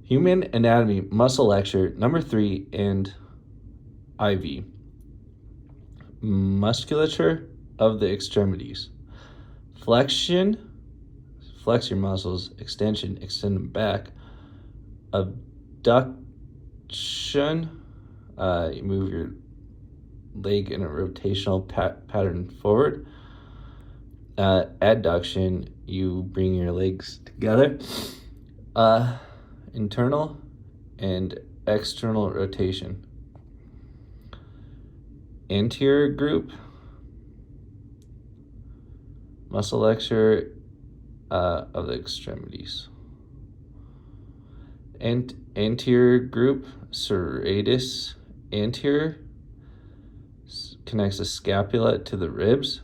Human Anatomy Muscle Lecture number 3 and IV. Musculature of the extremities. Flexion, flex your muscles. Extension, extend them back. Abduction, you move your leg in a rotational pattern forward. Adduction, you bring your legs together. Internal and external rotation. Anterior group, musculature of the extremities. And anterior group, serratus anterior, connects the scapula to the ribs.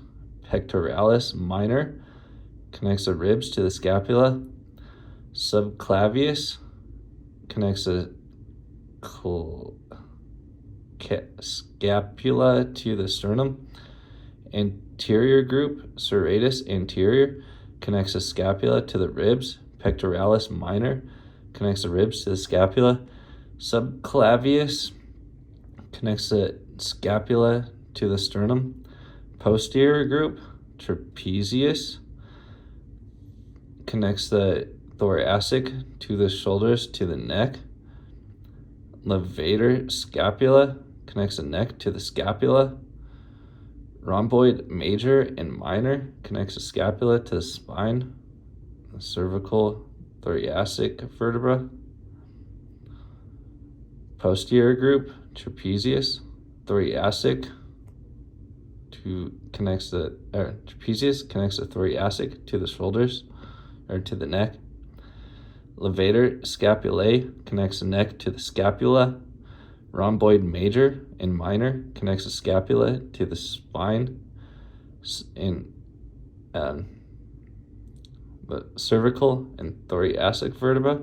Pectoralis minor connects the ribs to the scapula. Subclavius connects the scapula to the sternum. Anterior group, serratus anterior, connects the scapula to the ribs. Pectoralis minor connects the ribs to the scapula. Subclavius connects the scapula to the sternum. Posterior group, trapezius, connects the thoracic to the shoulders to the neck. Levator scapula connects the neck to the scapula. Rhomboid major and minor connects the scapula to the spine. The cervical thoracic vertebra. Posterior group, trapezius, thoracic trapezius connects the thoracic to the shoulders or to the neck. Levator scapulae connects the neck to the scapula. Rhomboid major and minor connects the scapula to the spine and the cervical and thoracic vertebra.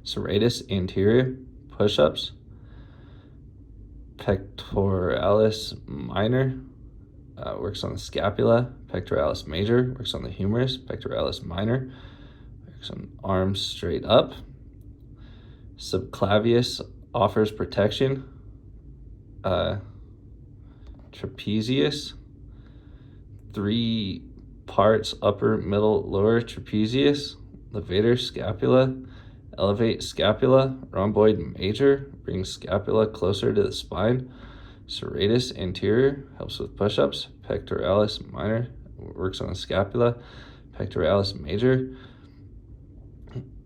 Serratus anterior, push-ups. Pectoralis minor works on the scapula. Pectoralis major works on the humerus. Pectoralis minor works on arms straight up. Subclavius offers protection. Trapezius, 3 parts, upper, middle, lower trapezius. Levator scapula, elevate scapula. Rhomboid major brings scapula closer to the spine. Serratus anterior helps with push-ups. Pectoralis minor works on the scapula. Pectoralis major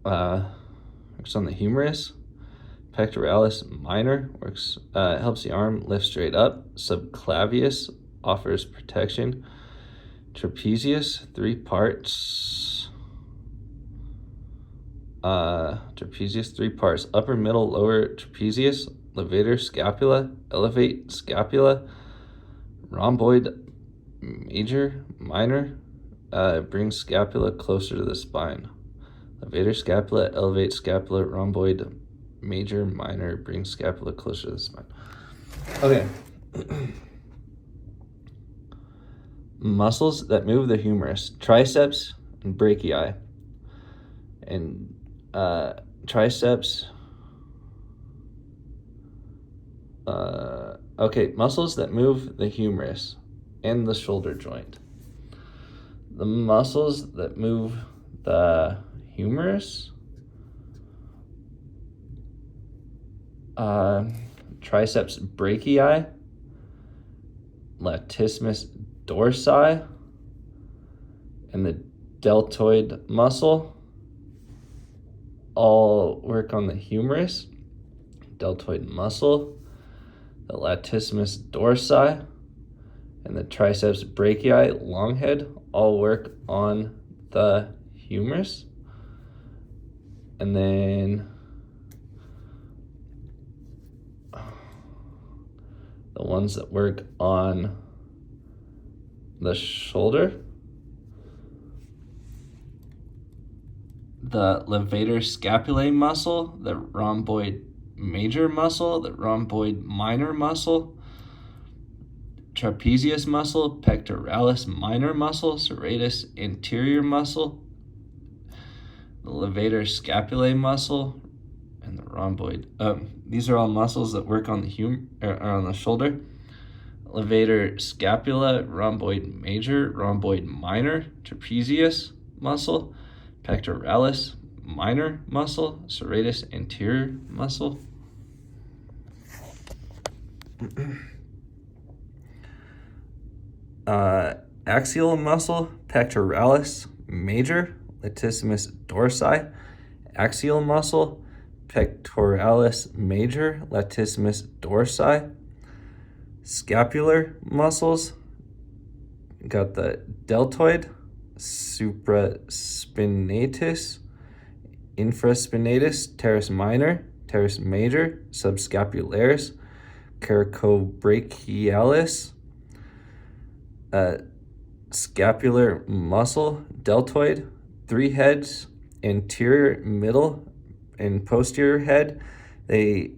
works on the humerus. Pectoralis minor helps the arm lift straight up. Subclavius offers protection. Trapezius, 3 parts. Trapezius, 3 parts, upper, middle, lower trapezius. Levator scapula, elevate scapula. Rhomboid major, minor brings scapula closer to the spine. Levator scapula, elevate scapula. Rhomboid major, minor brings scapula closer to the spine. Okay. Muscles that move the humerus, triceps and brachii. And triceps. Muscles that move the humerus and the shoulder joint. The muscles that move the humerus, triceps brachii, latissimus dorsi, and the deltoid muscle all work on the humerus. Deltoid muscle, the latissimus dorsi, and the triceps brachii, long head, all work on the humerus. And then the ones that work on the shoulder, the levator scapulae muscle, the rhomboid major muscle, the rhomboid minor muscle, trapezius muscle, pectoralis minor muscle, serratus anterior muscle, the levator scapulae muscle, and the rhomboid. These are all muscles that work on the shoulder. Levator scapula, rhomboid major, rhomboid minor, trapezius muscle, pectoralis minor muscle, serratus anterior muscle. Axial muscle, pectoralis major, latissimus dorsi. Axial muscle, pectoralis major, latissimus dorsi. Scapular muscles, got the deltoid, supraspinatus, infraspinatus, teres minor, teres major, subscapularis, coracobrachialis, scapular muscle, deltoid, 3 heads, anterior, middle, and posterior head. They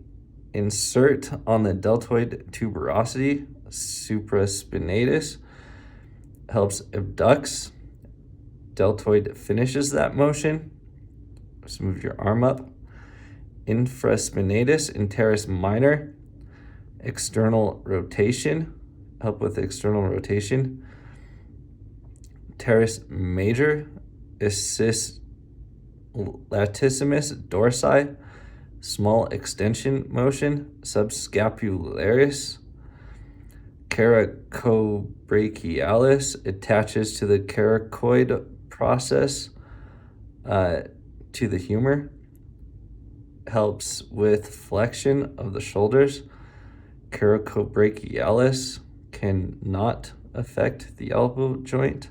insert on the deltoid tuberosity, supraspinatus, helps abducts. Deltoid finishes that motion. Just move your arm up. Infraspinatus in teres minor, external rotation, help with external rotation. Teres major, assists latissimus dorsi, small extension motion, subscapularis. Coracobrachialis attaches to the coracoid process to the humor, helps with flexion of the shoulders. Coracobrachialis cannot affect the elbow joint.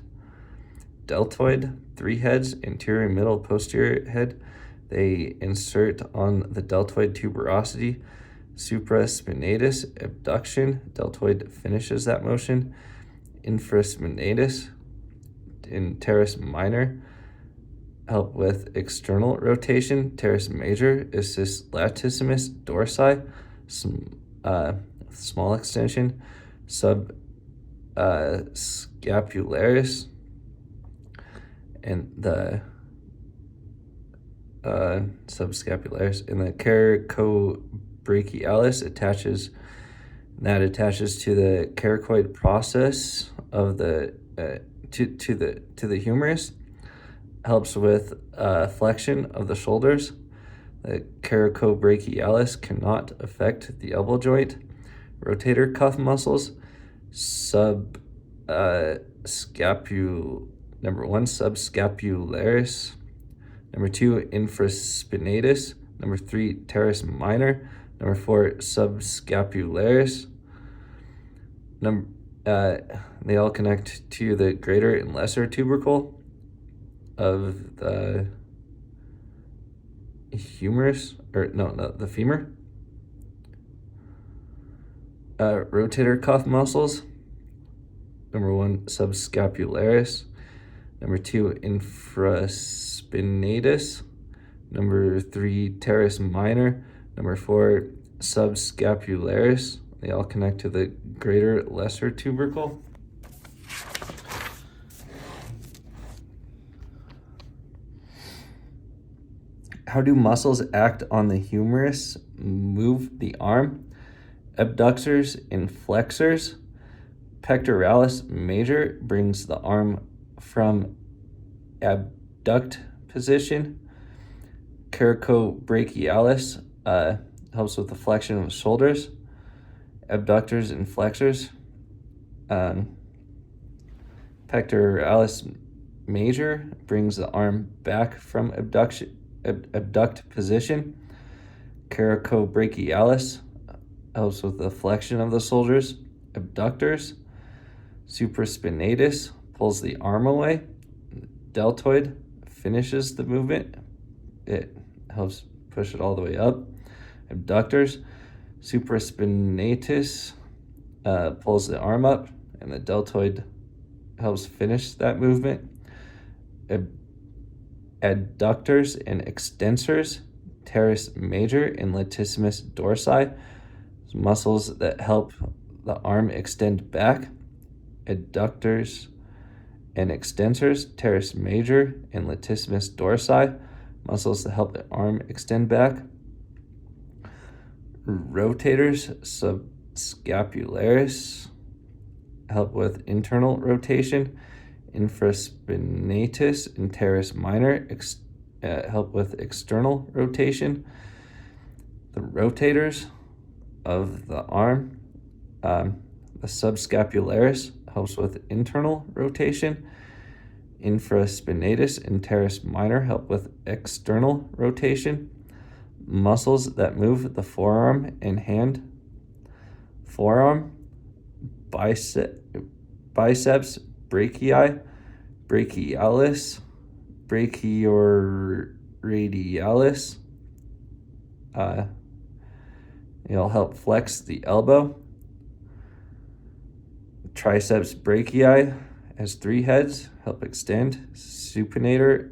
Deltoid, 3 heads, anterior, middle, posterior head. They insert on the deltoid tuberosity, supraspinatus, abduction. Deltoid finishes that motion. Infraspinatus in teres minor, help with external rotation. Teres major assists latissimus dorsi, small extension. Subscapularis and the subscapularis, and the coracobrachialis attaches to the coracoid process of the to the humerus, helps with flexion of the shoulders. The coracobrachialis cannot affect the elbow joint. Rotator cuff muscles, number 1, subscapularis. Number 2, infraspinatus. Number 3, teres minor. Number 4, subscapularis. They all connect to the greater and lesser tubercle of the humerus, the femur. Rotator cuff muscles. Number 1, subscapularis. Number 2, infraspinatus. Number 3, teres minor. Number 4, subscapularis. They all connect to the greater lesser tubercle. How do muscles act on the humerus? Move the arm. Abductors and flexors. Pectoralis major brings the arm from abduct position. Coracobrachialis helps with the flexion of the shoulders. Abductors and flexors. Pectoralis major brings the arm back from abduct position. Coracobrachialis helps with the flexion of the shoulders. Abductors. Supraspinatus pulls the arm away. Deltoid finishes the movement. It helps push it all the way up. Abductors. Supraspinatus pulls the arm up, and the deltoid helps finish that movement. Adductors and extensors. Teres major and latissimus dorsi, muscles that help the arm extend back. Adductors and extensors, teres major and latissimus dorsi, muscles that help the arm extend back. Rotators subscapularis help with internal rotation. Infraspinatus and teres minor help with external rotation. The rotators of the arm, the subscapularis helps with internal rotation. Infraspinatus and teres minor help with external rotation. Muscles that move the forearm and hand. Forearm, biceps brachii, brachialis, brachioradialis. It'll help flex the elbow. Triceps brachii has 3 heads, help extend. Supinator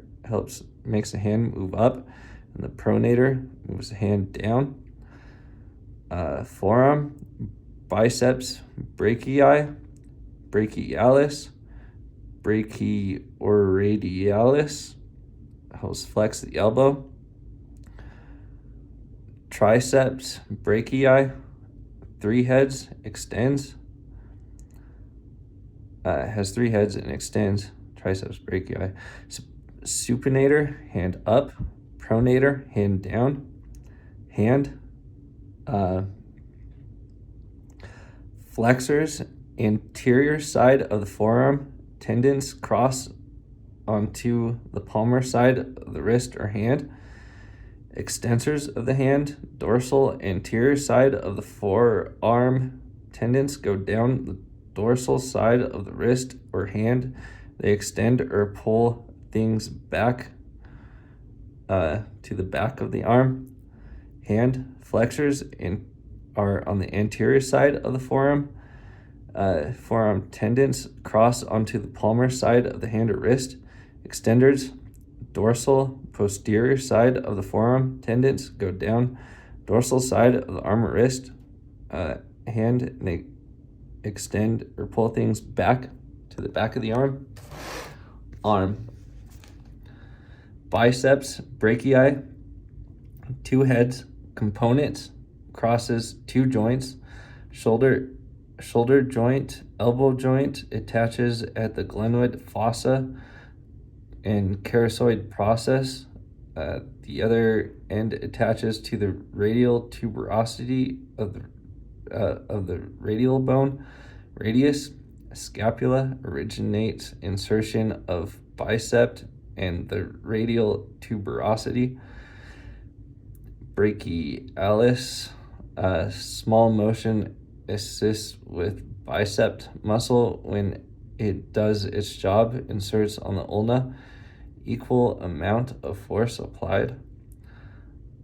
makes the hand move up, and the pronator moves the hand down. Forearm, biceps brachii, brachialis, brachioradialis helps flex the elbow. Triceps brachii, 3 heads, extends. Has 3 heads and extends. Triceps brachii. Supinator, hand up. Pronator, hand down. Hand. Flexors, anterior side of the forearm. Tendons cross onto the palmar side of the wrist or hand. Extensors of the hand, dorsal anterior side of the forearm. Tendons go down the dorsal side of the wrist or hand. They extend or pull things back to the back of the arm. Hand flexors are on the anterior side of the forearm. Forearm tendons cross onto the palmar side of the hand or wrist. Extenders, dorsal posterior side of the forearm. Tendons go down dorsal side of the arm or wrist. Hand, and they extend or pull things back to the back of the arm. Arm. Biceps brachii, 2 heads, components, crosses 2 joints. Shoulder joint, elbow joint attaches at the glenoid fossa and carosoid process. The other end attaches to the radial tuberosity of the radial bone. Radius. Scapula originates insertion of bicep and the radial tuberosity. Brachialis, small motion assists with bicep muscle when it does its job, inserts on the ulna. Equal amount of force applied.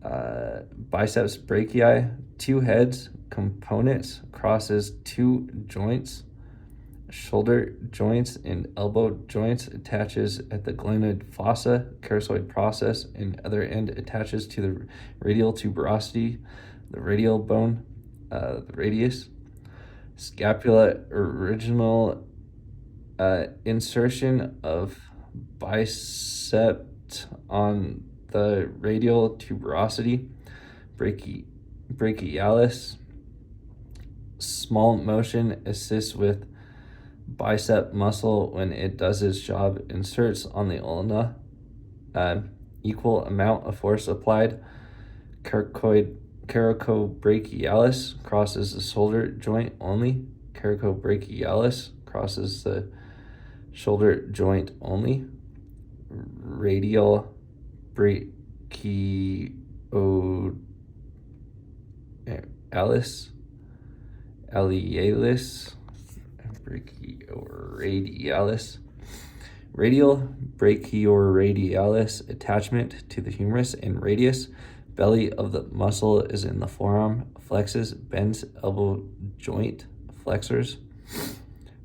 Biceps brachii, 2 heads, components, crosses 2 joints. Shoulder joints and elbow joints attaches at the glenoid fossa, carosoid process, and other end attaches to the radial tuberosity, the radial bone, the radius. Scapula original insertion of bicep on the radial tuberosity. Brachialis, small motion assists with bicep muscle when it does its job, inserts on the ulna. Equal amount of force applied. Coracobrachialis crosses the shoulder joint only. Coracobrachialis crosses the shoulder joint only. Radial brachioradialis, brachioradialis. Radial brachioradialis attachment to the humerus and radius. Belly of the muscle is in the forearm. Flexes, bends elbow joint. Flexors.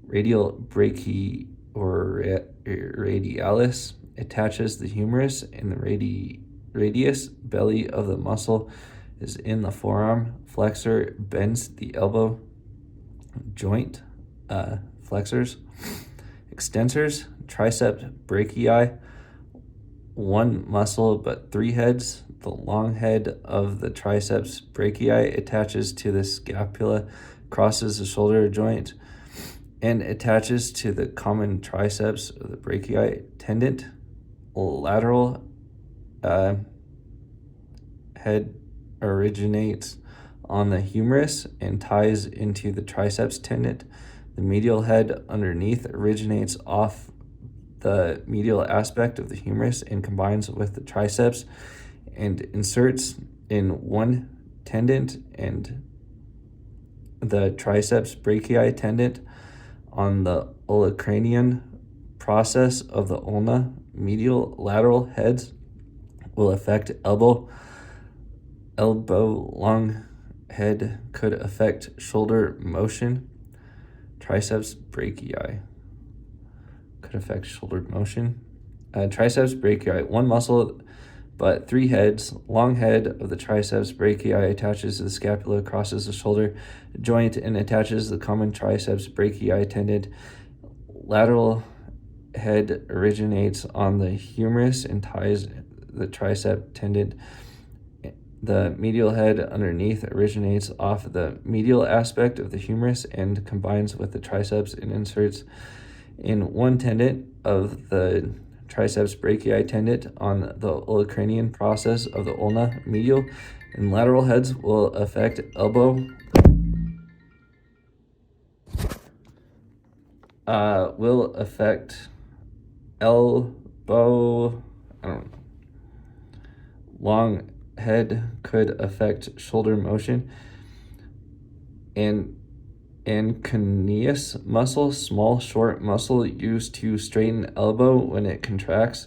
Radial brachioradialis attaches the humerus and the radius. Belly of the muscle is in the forearm. Flexor bends the elbow joint. Flexors. Extensors, triceps brachii, one muscle but three heads. The long head of the triceps brachii attaches to the scapula, crosses the shoulder joint, and attaches to the common triceps of the brachii tendon. Lateral head originates on the humerus and ties into the triceps tendon. The medial head underneath originates off the medial aspect of the humerus and combines with the triceps and inserts in one tendon and the triceps brachii tendon on the olecranian process of the ulna. Medial lateral heads will affect elbow. Long head could affect shoulder motion. Triceps brachii could affect shoulder motion. Triceps brachii, one muscle but three heads. Long head of the triceps brachii attaches to the scapula, crosses the shoulder joint, and attaches the common triceps brachii tendon. Lateral head originates on the humerus and ties the tricep tendon. The medial head underneath originates off the medial aspect of the humerus and combines with the triceps and inserts in one tendon of the triceps brachii tendon on the olecranian process of the ulna. Medial and lateral heads will affect elbow. Long head could affect shoulder motion. And cunius muscle, small short muscle used to straighten elbow when it contracts.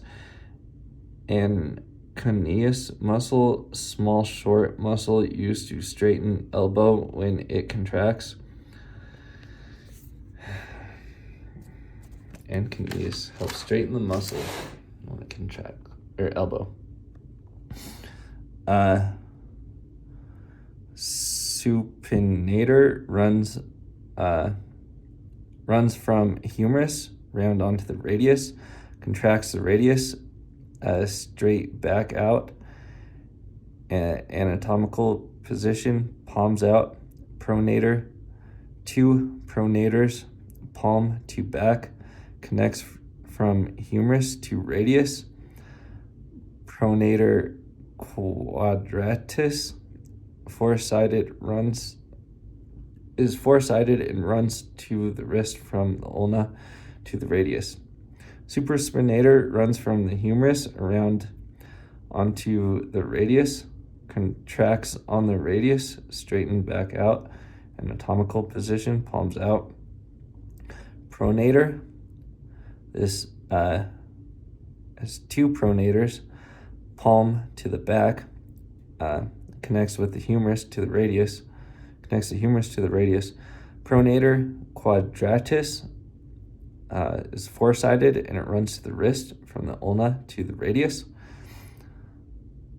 And cunius muscle, small short muscle used to straighten elbow when it contracts. And cunius helps straighten the muscle when it contracts, or elbow. Supinator runs from humerus round onto the radius, contracts the radius straight back out. Anatomical position, palms out. Pronator, two pronators, palm to back, connects from humerus to radius. Pronator quadratus, is four-sided and runs to the wrist from the ulna to the radius. Supraspinator runs from the humerus around onto the radius, contracts on the radius, straighten back out. Anatomical position, palms out. Pronator, this has two pronators, palm to the back, connects with the humerus to the radius, connects the humerus to the radius. Pronator quadratus is four-sided and it runs to the wrist from the ulna to the radius.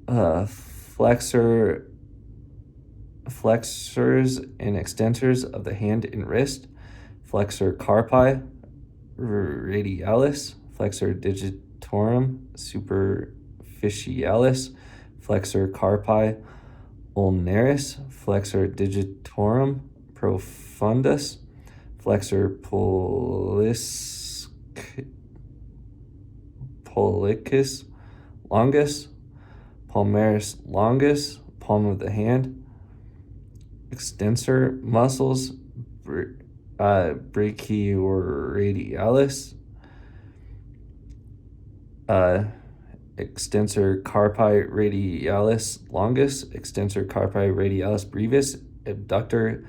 Flexors and extensors of the hand and wrist. Flexor carpi radialis, flexor digitorum superficialis, flexor carpi ulnaris, flexor digitorum profundus, flexor pollicis longus, palmaris longus, palm of the hand. Extensor muscles, brachioradialis, extensor carpi radialis longus, extensor carpi radialis brevis, abductor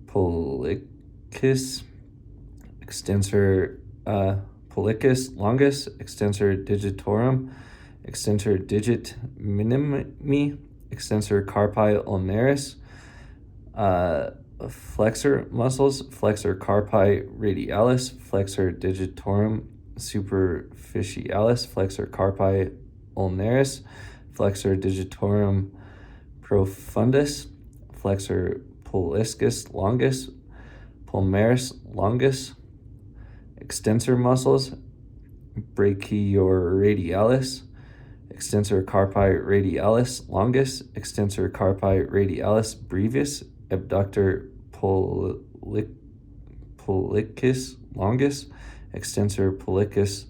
pollicis, extensor pollicis longus, extensor digitorum, extensor digit minimi, extensor carpi ulnaris. Flexor muscles, flexor carpi radialis, flexor digitorum superficialis, flexor carpi ulnaris, flexor digitorum profundus, flexor pollicis longus, palmaris longus. Extensor muscles, brachioradialis, extensor carpi radialis longus, extensor carpi radialis brevis, abductor pollicus longus, extensor pollicus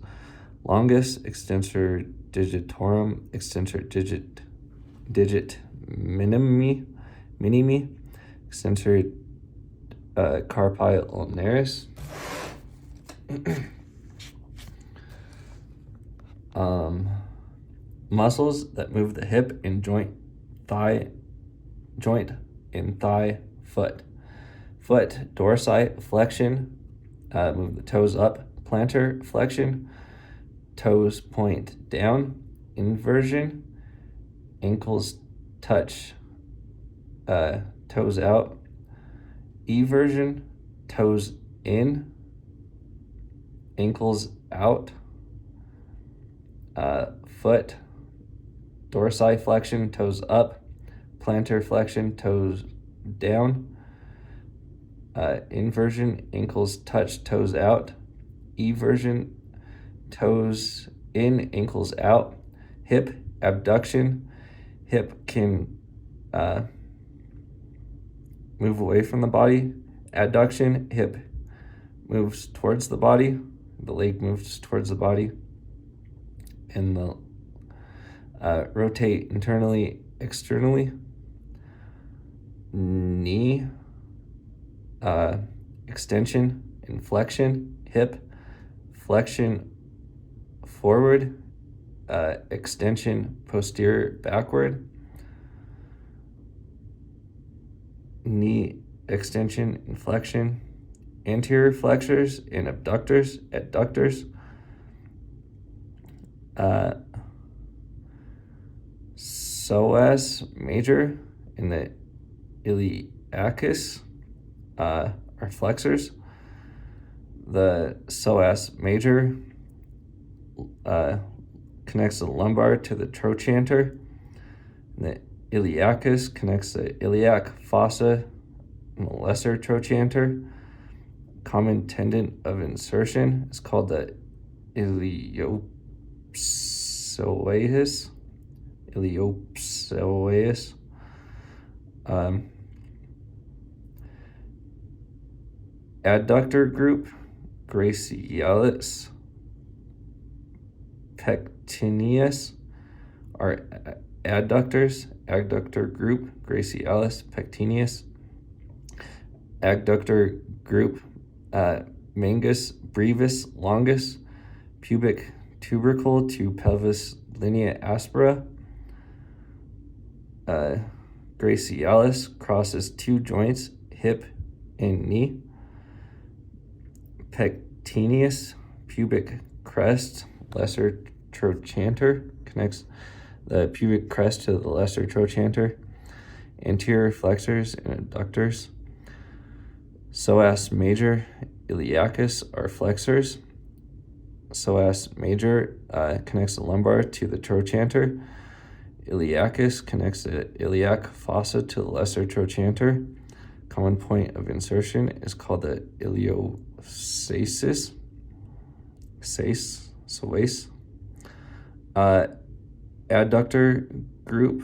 longus, extensor digitorum, extensor digit minimi, extensor carpi ulnaris. Muscles that move the hip and joint in thigh, foot. Foot, dorsi flexion, move the toes up, plantar flexion, toes point down, inversion, ankles touch, toes out, eversion, toes in, ankles out, foot, dorsiflexion, toes up, plantar flexion, toes down, inversion, ankles touch, toes out, eversion, toes in, ankles out, hip, abduction, hip can move away from the body, adduction, hip moves towards the body, the leg moves towards the body, and the rotate internally, externally. Knee, extension, inflection, hip, flexion forward, extension posterior backward, knee extension, inflection, anterior flexors and abductors, adductors, psoas major in the iliacus are flexors. The psoas major connects the lumbar to the trochanter. The iliacus connects the iliac fossa and the lesser trochanter. Common tendon of insertion is called the iliopsoas. Adductor group, gracialis, pectineus are adductors. Adductor group, gracialis, pectineus. Adductor group, mangus, brevis, longus, pubic tubercle to pelvis linea aspera. Gracialis crosses two joints, hip and knee. Pectineus, pubic crest, lesser trochanter, connects the pubic crest to the lesser trochanter. Anterior flexors and adductors. Psoas major, iliacus are flexors. Psoas major connects the lumbar to the trochanter. Iliacus connects the iliac fossa to the lesser trochanter. Common point of insertion is called the iliopsoas. Adductor group,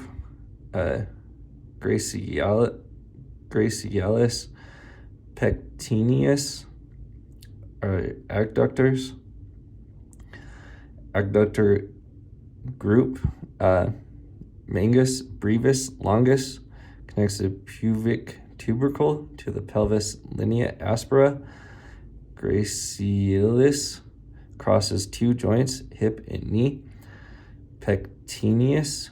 gracialis, pectineus are adductors. Adductor group, mangus, brevis, longus connects the pubic tubercle to the pelvis linea aspera. Gracialis crosses two joints, hip and knee. Pectineus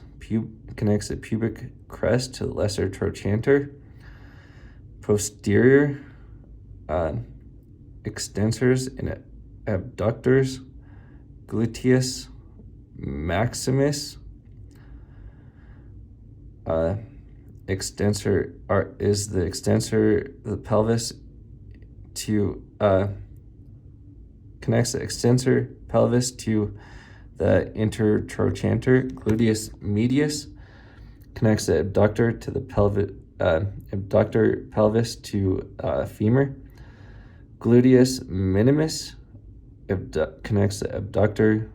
connects the pubic crest to the lesser trochanter. Posterior extensors and abductors. Gluteus maximus extensor is the extensor of the pelvis to connects the extensor pelvis to the intertrochanter. Gluteus medius connects the abductor to the abductor pelvis to femur. Gluteus minimus connects the abductor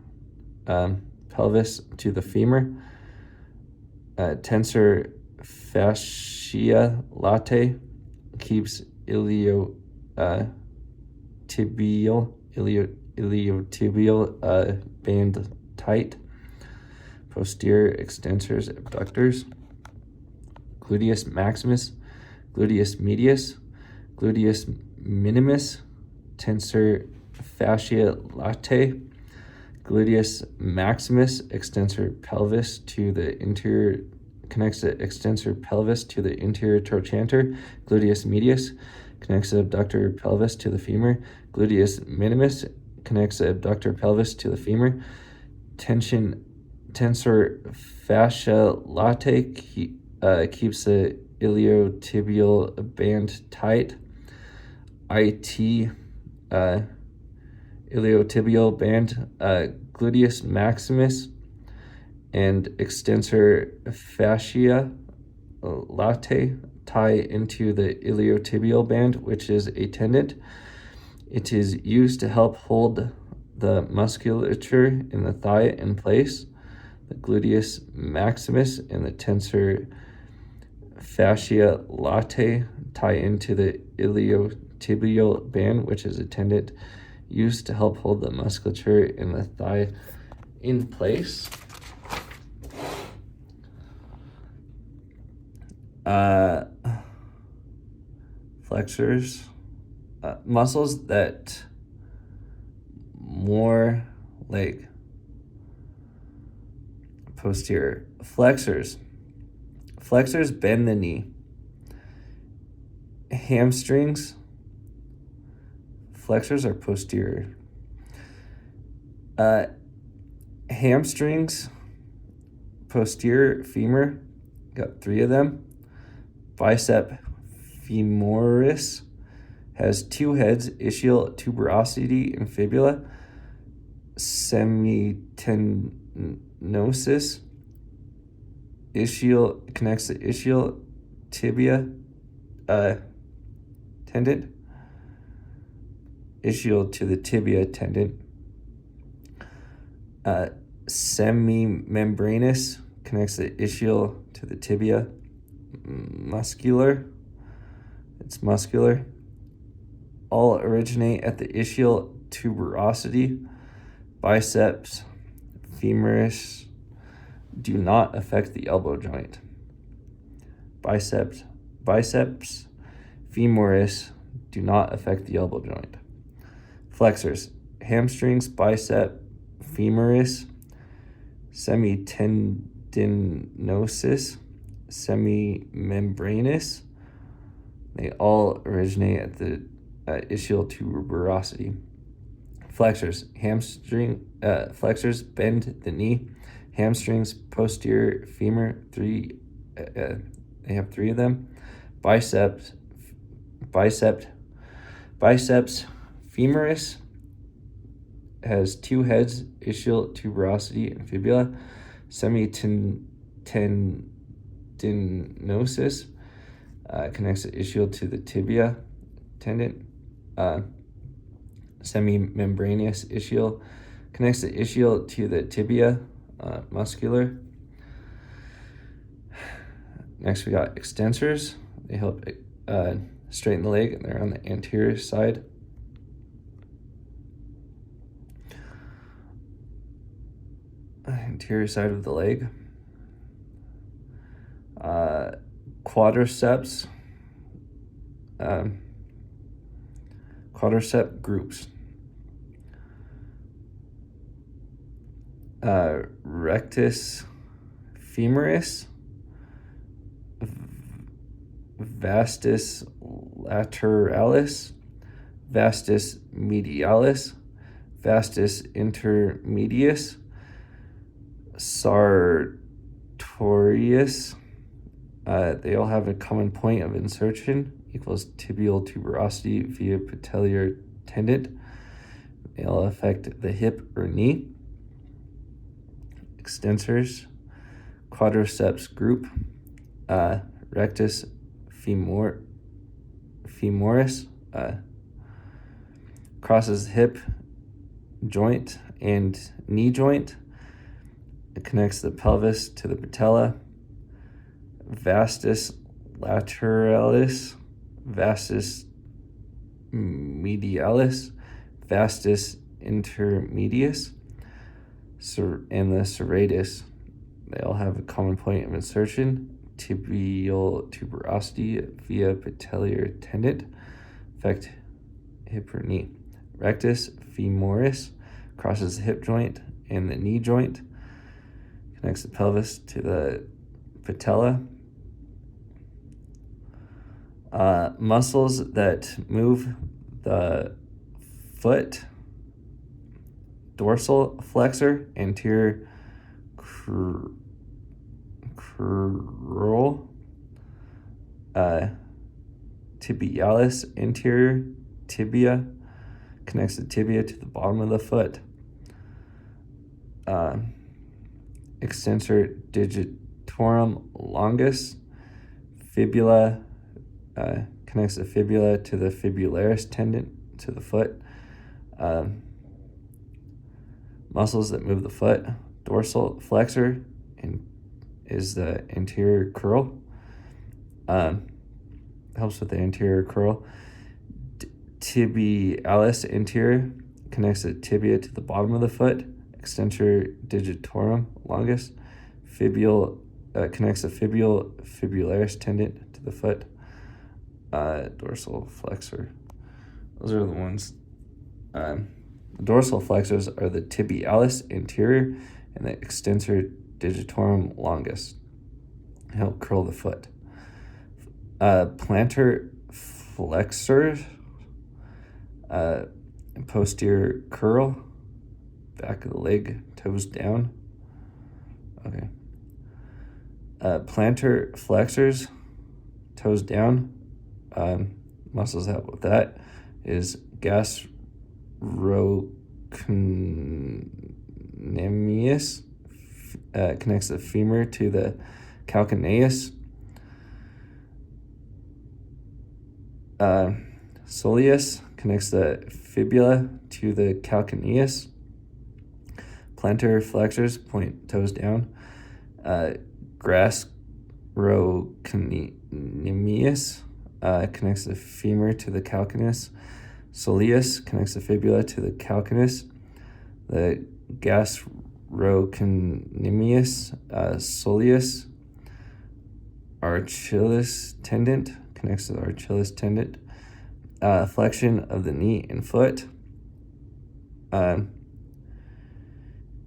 pelvis to the femur. Tensor fascia latae keeps iliotibial band tight. Posterior extensors abductors. Gluteus maximus, gluteus medius, gluteus minimus, tensor fascia latae, gluteus maximus extensor pelvis to the interior, connects the extensor pelvis to the interior trochanter. Gluteus medius connects the abductor pelvis to the femur. Gluteus minimus connects the abductor pelvis to the femur. Tensor fascia latae keeps the iliotibial band tight. IT iliotibial band, gluteus maximus and extensor fascia latae tie into the iliotibial band, which is a tendon. It is used to help hold the musculature in the thigh in place. The gluteus maximus and the tensor fascia latae tie into the iliotibial band, which is a tendon used to help hold the musculature in the thigh in place. Flexors, muscles that more like posterior. Flexors bend the knee. Hamstrings, flexors are posterior. Hamstrings, posterior femur, got 3 of them. Bicep femoris has 2 heads, ischial tuberosity and fibula. Semitenosis, ischial connects the ischial tibia tendon, ischial to the tibia tendon. Semimembranous connects the ischial to the tibia. Muscular, it's muscular. All originate at the ischial tuberosity. Biceps femoris do not affect the elbow joint. Biceps femoris do not affect the elbow joint. Flexors, hamstrings, bicep femoris, semitendinosus, semimembranous. They all originate at the ischial tuberosity. Flexors, flexors bend the knee. Hamstrings, posterior femur, 3. They have 3 of them. Biceps femoris has 2 heads, ischial tuberosity and fibula. Semitendinosus connects the ischial to the tibia tendon. Semimembranous ischial connects the ischial to the tibia, muscular. Next, we got extensors. They help straighten the leg, and they're on the anterior side. Anterior side of the leg. Quadriceps. Quadricep groups. Rectus femoris, vastus lateralis, vastus medialis, vastus intermedius, sartorius. They all have a common point of insertion equals tibial tuberosity via patellar tendon. They all affect the hip or knee. Extensors, quadriceps group, rectus femoris, crosses hip joint and knee joint. It connects the pelvis to the patella. Vastus lateralis, vastus medialis, vastus intermedius, and the serratus. They all have a common point of insertion, tibial tuberosity via patellar tendon, affect hip or knee. Rectus femoris crosses the hip joint and the knee joint, connects the pelvis to the patella. Muscles that move the foot: dorsal flexor, anterior crural, tibialis, anterior tibia, connects the tibia to the bottom of the foot. Extensor digitorum longus, fibula, connects the fibula to the fibularis tendon to the foot. Muscles that move the foot: dorsal flexor is the anterior curl. Helps with the anterior curl. Tibialis anterior connects the tibia to the bottom of the foot. Extensor digitorum longus, connects the fibularis tendon to the foot. Dorsal flexor. Those are the ones. The dorsal flexors are the tibialis anterior and the extensor digitorum longus. Help curl the foot. Plantar flexors, posterior curl, back of the leg, toes down. Okay. Plantar flexors, toes down. Muscles that help with that is gastrocnemius, connects the femur to the calcaneus. Soleus connects the fibula to the calcaneus. Plantar flexors point toes down. Gastrocnemius connects the femur to the calcaneus. Soleus connects the fibula to the calcaneus. The gastrocnemius soleus. Achilis tendon connects to the Achilis tendon. Flexion of the knee and foot.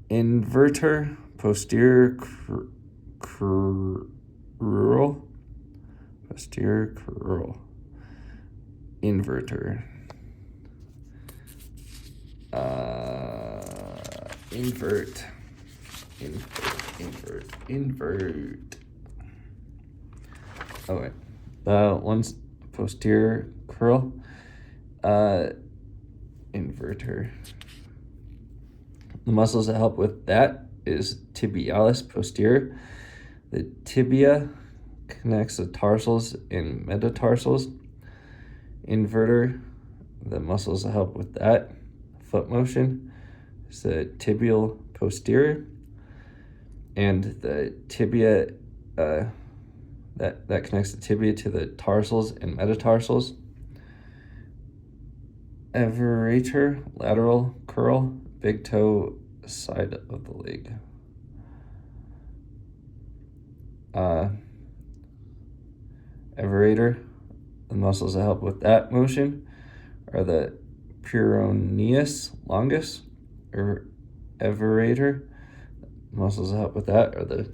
Inverter, posterior crural, posterior crural, inverter. Invert. Oh wait, one's posterior curl, inverter. The muscles that help with that is tibialis posterior. The tibia connects the tarsals and metatarsals. Inverter, the muscles that help with that foot motion is the tibial posterior, and the tibia that connects the tibia to the tarsals and metatarsals. Everator, lateral curl, big toe side of the leg. Everator, the muscles that help with that motion are the peroneus longus, or everator. Muscles that help with that are the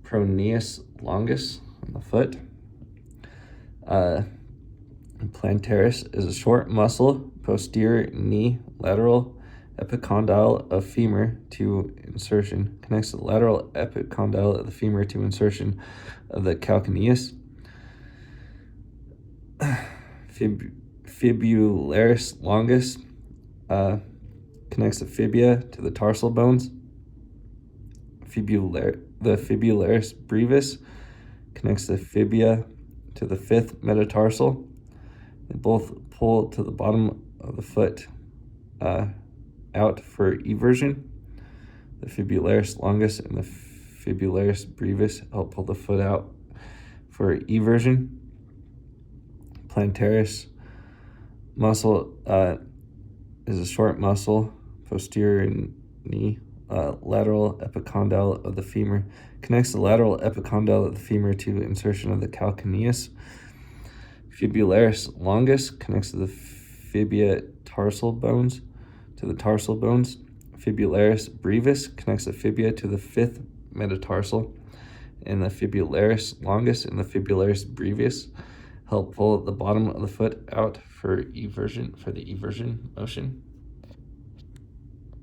peroneus longus on the foot. Plantaris is a short muscle, posterior knee, lateral epicondyle of femur to insertion, connects the lateral epicondyle of the femur to insertion of the calcaneus. Fibularis longus connects the fibula to the tarsal bones. The fibularis brevis connects the fibula to the fifth metatarsal. They both pull to the bottom of the foot out for eversion. The fibularis longus and the fibularis brevis help pull the foot out for eversion. Plantaris muscle is a short muscle, posterior knee, lateral epicondyle of the femur. Connects the lateral epicondyle of the femur to insertion of the calcaneus. Fibularis longus connects to the fibia tarsal bones to the tarsal bones. Fibularis brevis connects the fibia to the fifth metatarsal. And the fibularis longus and the fibularis brevis help pull the bottom of the foot out for the eversion motion.